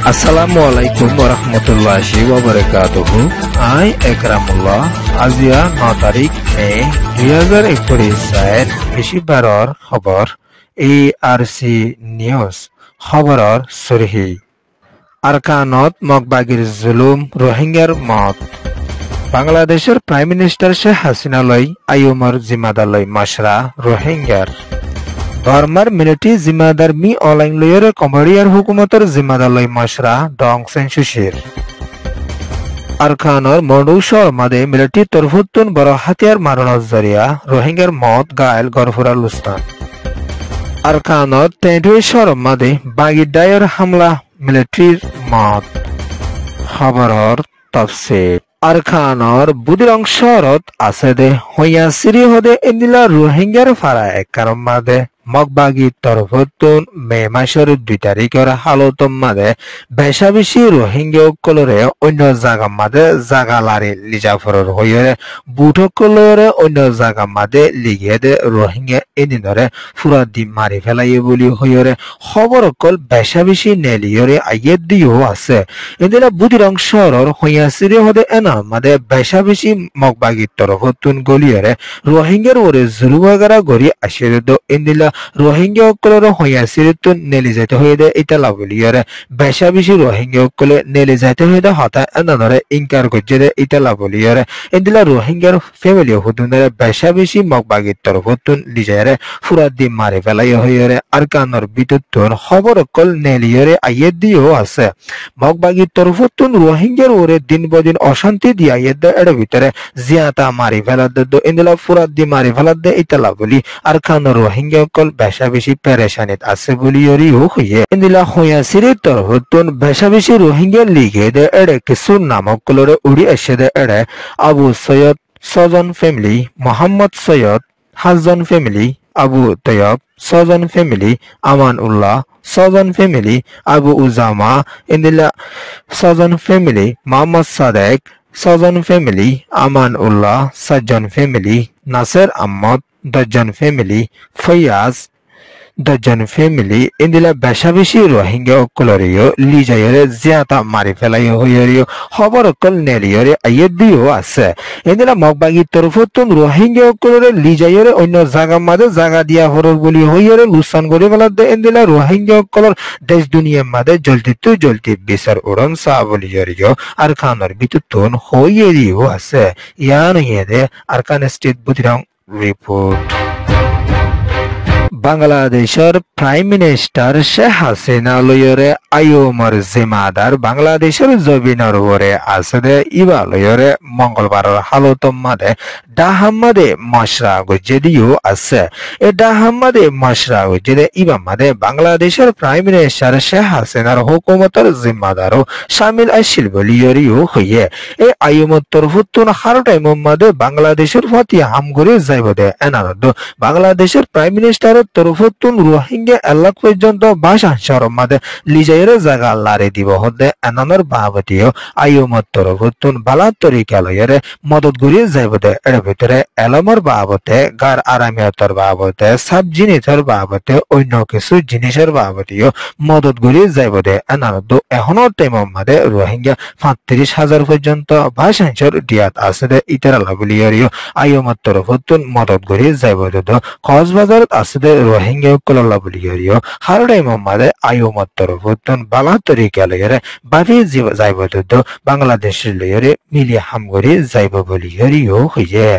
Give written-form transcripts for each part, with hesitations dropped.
Assalamualaikum warahmatullahi wabarakatuh. I Ekramullah. আজিয়া 9 তারিখ মে 2021 বৃহস্পতিবাৰৰ খবৰ ARC নিউজ খবৰৰ সুৰহি আৰকানত মকবাগিৰ জুলুম রোহিঙ্গার মত বাংলাদেশের প্রাইম মিনিস্টার শেখ হাসিনালৈ আইয়ুমৰ জিম্মাদাৰলৈ মশরা রোহিঙ্গার বর্মার মিলিটারি জিম্মাদার মি অলাইন লয়ের কম্বোডিয়ার হুকুমতের জিম্মাদারলৈ মশরা ডং সেনসুশির আরকানৰ মডুসৰ মাদে মিলিটারি তরফুতুন বড় হাতিয়ার মারণৰ জরিয়া রোহিঙ্গার মত গায়ল গরফুরা লুস্তান আরকানত তেঁতুৱেশৰ মাদে বাগিদায়ৰ হামলা মিলিটারির মত খবৰৰ তফসিল আরকানৰ বুদিৰ অংশৰত আছে দে হইয়া সিৰি হদে ইন্দিলা রোহিঙ্গার ফাৰা একারম মাদে মকবাগি তরফতুন মে মাসের 2 তারিখের হালতম মাদে বেশা বেশি রোহিঙ্গা কলরে অন্য জায়গা মাদে জায়গা লারি লিজাফরের হইরে বুটকলরে অন্য জায়গা মাদে লিগে দে রোহিঙ্গা এদিনরে ফুরা দি মারি ফেলাই বলি হইরে খবর কল বেশা বেশি নেলিয়রে আইয়ে দিও আছে এদিনা বুদির অংশর হইয়া সিরে হদে এনা মাদে বেশা বেশি মকবাগি তরফতুন গলিয়রে রোহিঙ্গার ওরে জুলুবাগারা গড়ি আসিরে দো ইন্দিলা রোহিঙ্গা অকলর হইয়া সিরিতুন নেলি যাইতে হয়ে দে ইতালা বলিয়ারে বেশা বেশি রোহিঙ্গা অকলে নেলি যাইতে হয়ে দে হতা এনানরে ইনকার গজ্জে দে ইতালা বলিয়ারে ইন্দিলা রোহিঙ্গার ফ্যামিলি হুদুনরে বেশা বেশি মকবাগির তরফতুন লিজারে ফুরাত দি মারি ফেলাই হইয়ারে আরকানর বিতুতুন খবর অকল নেলিয়ারে আইয়ে দিও আছে মকবাগির তরফতুন রোহিঙ্গার ওরে দিন বদিন অশান্তি দি আইয়ে দে এর ভিতরে জিয়াতা মারি ফেলা দে ইন্দিলা ফুরাত দি মারি ফেলা দে ইতালা বলি আরকানর রোহিঙ্গা বেশা বেশি পেরেশানিত আছে বলিয়রিও হইয়ে ইন্দিলা হইয়া সিরির তরফতুন বেশা বেশি রোহিঙ্গা লিগে দে এড়ে কিছু নামক কলরে উড়ি এসে দে এড়ে আবু সৈয়দ ছজন ফ্যামিলি মোহাম্মদ সৈয়দ হাজন ফ্যামিলি আবু তৈয়ব ছজন ফ্যামিলি আমান উল্লাহ ছজন ফ্যামিলি আবু উজামা ইন্দিলা ছজন ফ্যামিলি মোহাম্মদ সাদেক ছজন ফ্যামিলি আমান উল্লাহ 7 জন ফ্যামিলি নাসের আহমদ 10 জন ফ্যামিলি ফয়াজ 10 জন ফ্যামিলি ইন্দিলা বেশা বেশি রোহিঙ্গা অকলরিও লিজায়রে জিয়াতা মারি ফেলাই হইয়ারিও খবর অকল নেলিয়রে আইয়ে দিও আছে ইন্দিলা মকবাগি তরফতুন রোহিঙ্গা অকলরে লিজায়রে অন্য জায়গা মাদে জায়গা দিয়া হরর বলি হইয়ারে লুসান করে ফেলা দে ইন্দিলা রোহিঙ্গা অকলর দেশ দুনিয়া মাদে জলদি বিচার উড়ন সা বলিয়ারিও আর খানর বিতুতুন হইয়ারিও আছে ইয়ান ইয়েদে আরকান স্টেট বুদিরাং রিপোর্ট বাংলাদেশের প্রাইম মিনিস্টার শেখ হাসিনা লয়রে আইয়ুমৰ জিম্মাদার বাংলাদেশের জবিনের ওরে আছে দে ইবা লয়রে মঙ্গলবারের হালতম মাদে ডাহাম্মাদে মশরা গজ্জে দিও আছে এ ডাহাম্মাদে মশরা গজ্জে দে ইবা মাদে বাংলাদেশের প্রাইম মিনিস্টার শেখ হাসিনার হুকুমতের জিম্মাদারও শামিল আছিল বলিয়রিও হইয়ে এ আইয়ুমর তরফতুন হার টাইম মাদে বাংলাদেশের প্রতি হামগরে যাইব দে এনারদ বাংলাদেশের প্রাইম মিনিস্টার তরফতুন রোহিঙ্গা এলাক পর্যন্ত ভাষাংশর মাদে লিজাইরে জায়গা লারে দিব হদে এনানর বাবতীয় আইয়ুমর তরফতুন বালা তরিকা লয়রে মদত গড়িয়ে যাইব দে এর ভিতরে এলমর বাবতে গার আরামিয়তর বাবতে সব জিনিসের বাবতে অন্য কিছু জিনিসের বাবতীয় মদত গড়িয়ে যাইব দে এনানর এখনো টাইমের মাদে রোহিঙ্গা 35,000 পর্যন্ত ভাষাংশর দিয়াত আছে দে ইতারা বলিয়রিও আইয়ুমর তরফতুন মদত গড়িয়ে যাইব দে কক্সবাজারত আছে দে রোহিঙ্গা কললা বলিয়রিও হারডাই মোহাম্মদে আইয়ুমর তরফতুন বালা তরিকা লয়রে বাভি যাইব দে বাংলাদেশের লয়রে মিলি হামগরি যাইব বলিয়রিও হইয়ে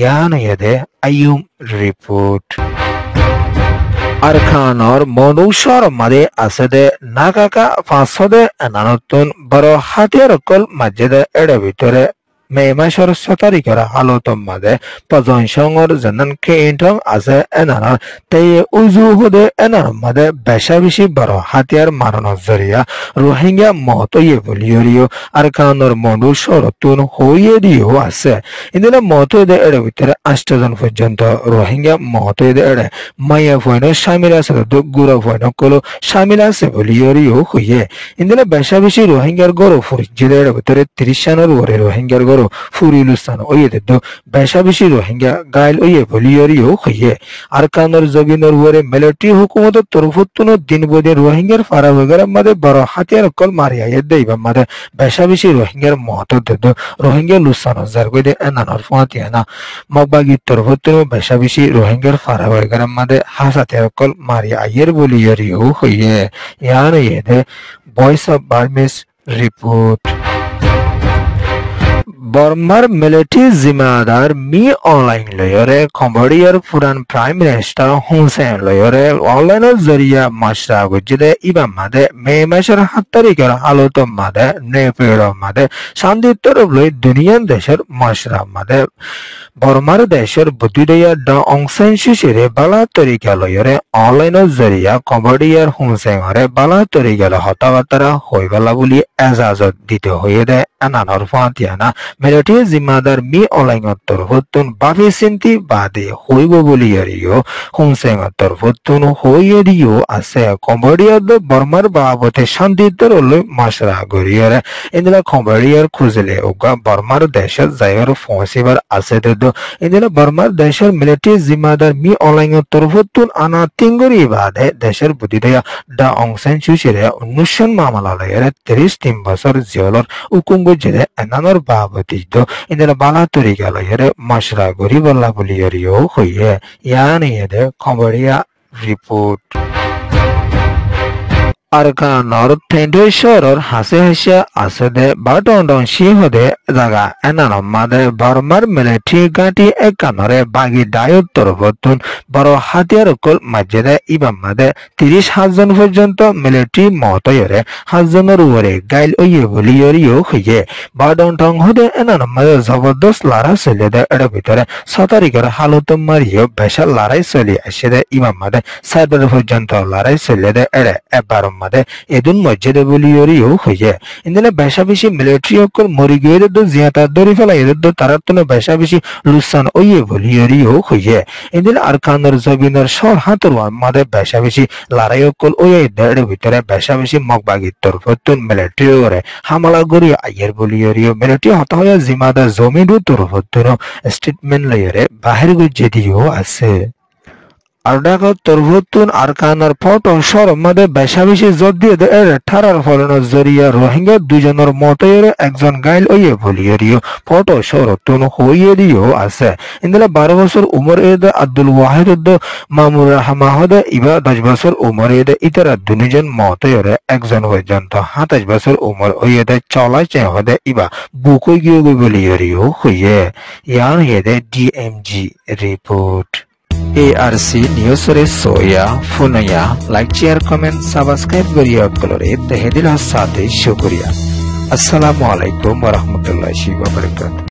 ইয়ান ইয়েদে আইয়ুম রিপোর্ট আরকানর মনুষ্যর মাদে আছে দে নাকাকা ফাঁসদে এনানতুন বড় হাতিয়ার কল মাঝে এড়ে ভিতরে মে মাসের 6 তারিখের হালতম মাদে পজন সংর জনন কেন্টং আছে এনার তেই উজু হদে এনার মাদে বেশা বেশি বড় হাতিয়ার মারণর জরিয়া রোহিঙ্গা মতয়ে বলিয়রিও আরকানর মনুষ্যর তুন হইয়ে দিও আছে ইদিনা মতয়ে এর ভিতরে 8 জন পর্যন্ত রোহিঙ্গা মতয়ে এর মায়া ফয়ন শামিল আছে গুরা ফয়ন কলো শামিল আছে বলিয়রিও হইয়ে ইদিনা বেশা বেশি রোহিঙ্গার গরো ফুরিজের ভিতরে 30 জনের ওরে রোহিঙ্গার গরো toro furilustan oyede do beshabishi rohingya gail oye boliyoriyo hoye arkanor zoginor wore military hukumat torfuttuno dinbode rohingyar fara wagara made baro hatiyar kol mariya yedde iba made beshabishi rohingyar moto do rohingya lustan zargode enanor fatiana magbagi torfuttuno beshabishi rohingyar fara wagara made hasatiyar kol mariya ayer boliyoriyo hoye yani yede Voice of Burmese report. Burmar military zimmedar Mi Aung Hlaing Cambodiaর পুরান prime minister হুন সেন লয়রে অনলাইনের জরিয়া মাশরা গজিলে ইবাম মাদে মে মাসের 7 তারিখের হালত মাদে নেপের মাদে শান্তিতর লই দুনিয়ার দেশের মাশরা মাদে বর্মার দেশের বুদ্ধিদয়া ড অং সান সু চিরে বালা তরিকা লয়রে অনলাইনের জরিয়া কম্বোডিয়ার হুন সেনরে বালা তরিকা হতাবাতারা হইবালা বলি এজাজত দিতে হয়ে দে এনানর ফাতিয়ানা military zimmedar Mi Aung Hlaing torfutun babi sinti bade hoibo boliyariyo Hun Sen torfutun hoyeriyo ase Cambodia do Burmar babote shantitor loi mashra goriyare indila Cambodia khuzile uga Burmar desher zayar fonsibar ase do indila Burmar desher military zimmedar Mi Aung Hlaing torfutun ana tingori bade desher budidaya da Aung San Suu Kyi 19 মামলা লয়রে 33 বছর জেলর হুকুম গজে এনানর বাবতি do indela bala tariqa layere mashra gori balla boliyariyo hoye yani yede Cambodia report Arkanor Tendoi shoror hase hasya asede batondon shihode jaga enano made Burmar military gati ekanore bagi dayot torfotun baro hatiyar kol majjede ibam made 30,000 জন পর্যন্ত military মতয়রে 1,000 জনের উপরে গাইল way বলিয়রিও হয়ে বাডন্টং হদে এনানো মade জবরদস্ত লড়াই চলিয়ে এর ভিতরে 6 তারিখের হালত মারিও বেশা লড়াই চলি আসে ইমাম মade 7 পর্যন্ত লড়াই চলিয়ে এরে এবার made edun mojjede boliyoriyo hoye indile beshabishi military okol morigere do ziyata dori fela edo taratno beshabishi lusan oye boliyoriyo hoye indile arkanor zoginor shor hatorwa made beshabishi larai okol oye dere bitore beshabishi mogbagi torfotun military ore hamala gori ayer boliyoriyo military hata hoya zimada zomidu torfotun statement layere bahir gojediyo ase Ardaka torfutun arkanar photo shor made beshabishi jodiye de er tharar folonor zoriya rohingya dujonor motoyere ekjon gail oye boliyoriyo photo shorotun hoyeriyo ase indela 12 বছর umar ede Abdul Wahid do Mamur Rahmahode iba 10 বছর umar ede itara দুজন motoyere ekjon পর্যন্ত 27 বছর umar oyede cholai chehode iba bukoi giyo boliyoriyo hoye yan hede DMG report ARC News re soya funaya like share comment subscribe koriya kolore tehedila sate shukriya assalamu alaikum warahmatullahi wabarakatuh